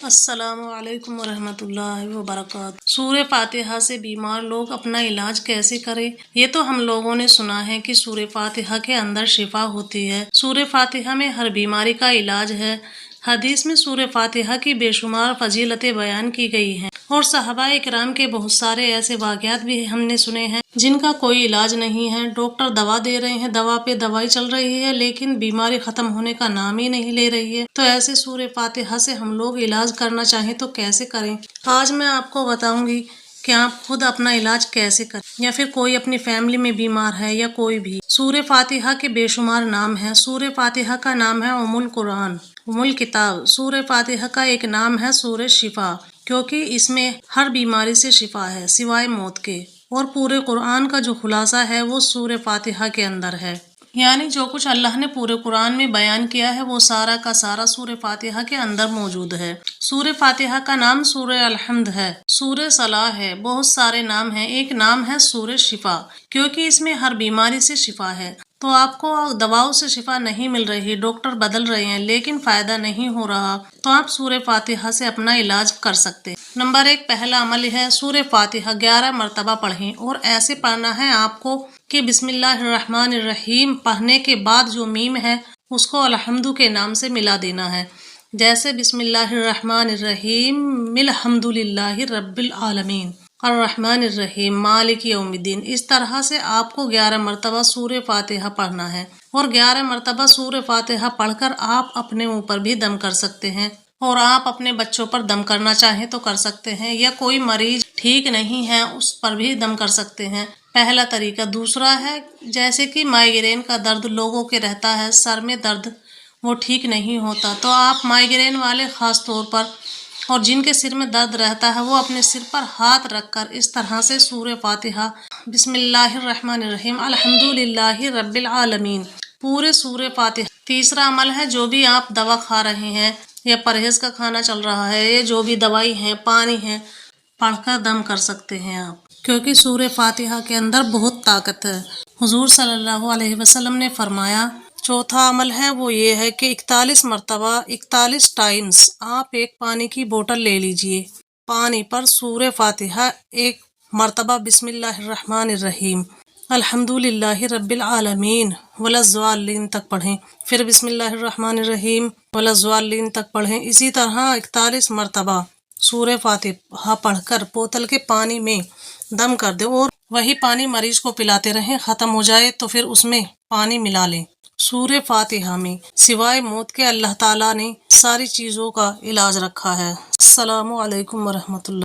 السلام علیکم ورحمۃ اللہ وبرکاتہ۔ سورہ فاتحہ سے بیمار لوگ اپنا علاج کیسے کریں؟ یہ تو ہم لوگوں نے سنا ہے کہ سورہ فاتحہ کے اندر شفا ہوتی ہے۔ سورہ فاتحہ میں ہر بیماری کا علاج ہے۔ حدیث میں سورہ فاتحہ کی بے شمار فضیلتیں بیان کی گئی ہیں، اور صحابہ کرام کے بہت سارے ایسے واقعات بھی ہم نے سنے ہیں جن کا کوئی علاج نہیں ہے۔ ڈاکٹر دوا دے رہے ہیں، دوا پہ دوائی چل رہی ہے، لیکن بیماری ختم ہونے کا نام ہی نہیں لے رہی ہے۔ تو ایسے سورہ فاتحہ سے ہم لوگ علاج کرنا چاہیں تو کیسے کریں؟ آج میں آپ کو بتاؤں گی کہ آپ خود اپنا علاج کیسے کریں، یا پھر کوئی اپنی فیملی میں بیمار ہے یا کوئی بھی۔ سورہ فاتحہ کے بے شمار نام ہیں۔ سورہ فاتحہ کا نام ہے ام القرآن، ام الکتاب۔ سورہ فاتحہ کا ایک نام ہے سورہ شفا، کیونکہ اس میں ہر بیماری سے شفا ہے سوائے موت کے، اور پورے قرآن کا جو خلاصہ ہے وہ سورہ فاتحہ کے اندر ہے۔ یعنی جو کچھ اللہ نے پورے قرآن میں بیان کیا ہے وہ سارا کا سارا سورہ فاتحہ کے اندر موجود ہے۔ سورہ فاتحہ کا نام سورہ الحمد ہے، سورہ صلاح ہے، بہت سارے نام ہیں۔ ایک نام ہے سورہ شفا، کیونکہ اس میں ہر بیماری سے شفا ہے۔ تو آپ کو دواؤں سے شفا نہیں مل رہی، ڈاکٹر بدل رہے ہیں لیکن فائدہ نہیں ہو رہا، تو آپ سورہ فاتحہ سے اپنا علاج کر سکتے۔ نمبر 1 پہلا عمل ہے سورہ فاتحہ 11 مرتبہ پڑھیں، اور ایسے پڑھنا ہے آپ کو کہ بسم اللہ الرحمن الرحیم پڑھنے کے بعد جو میم ہے اس کو الحمد کے نام سے ملا دینا ہے۔ جیسے بسم اللہ الرحمن الرحیم الحمد للہ رب العالمین الرحمن الرحیم مالک یوم الدین، اس طرح سے آپ کو 11 مرتبہ سورہ فاتحہ پڑھنا ہے۔ اور 11 مرتبہ سورہ فاتحہ پڑھ کر آپ اپنے اوپر بھی دم کر سکتے ہیں، اور آپ اپنے بچوں پر دم کرنا چاہیں تو کر سکتے ہیں، یا کوئی مریض ٹھیک نہیں ہے اس پر بھی دم کر سکتے ہیں۔ پہلا طریقہ۔ دوسرا ہے جیسے کہ مائگرین کا درد لوگوں کے رہتا ہے، سر میں درد وہ ٹھیک نہیں ہوتا، تو آپ مائگرین والے خاص طور پر، اور جن کے سر میں درد رہتا ہے وہ اپنے سر پر ہاتھ رکھ کر اس طرح سے سورہ فاتحہ بسم اللہ الرحمن الرحیم الحمد للہ رب العالمین پورے سورہ فاتحہ۔ تیسرا عمل ہے جو بھی آپ دوا کھا رہے ہیں یا پرہیز کا کھانا چل رہا ہے، یہ جو بھی دوائی ہے، پانی ہے، پڑھ کر دم کر سکتے ہیں آپ، کیونکہ سورہ فاتحہ کے اندر بہت طاقت ہے۔ حضور صلی اللہ علیہ وسلم نے فرمایا۔ چوتھا عمل ہے وہ یہ ہے کہ 41 مرتبہ 41 ٹائمز آپ ایک پانی کی بوتل لے لیجئے، پانی پر سورہ فاتحہ 1 مرتبہ بسم اللہ الرحمن الرحیم الحمد للہ رب العالمین وللضالین تک پڑھیں، پھر بسم اللہ الرحمن الرحیم وللضالین تک پڑھیں۔ اسی طرح 41 مرتبہ سورہ فاتحہ پڑھ کر بوتل کے پانی میں دم کر دیں، اور وہی پانی مریض کو پلاتے رہیں، ختم ہو جائے تو پھر اس میں پانی ملا لیں۔ سورہ فاتحہ میں سوائے موت کے اللہ تعالیٰ نے ساری چیزوں کا علاج رکھا ہے۔ السلام علیکم ورحمۃ اللہ۔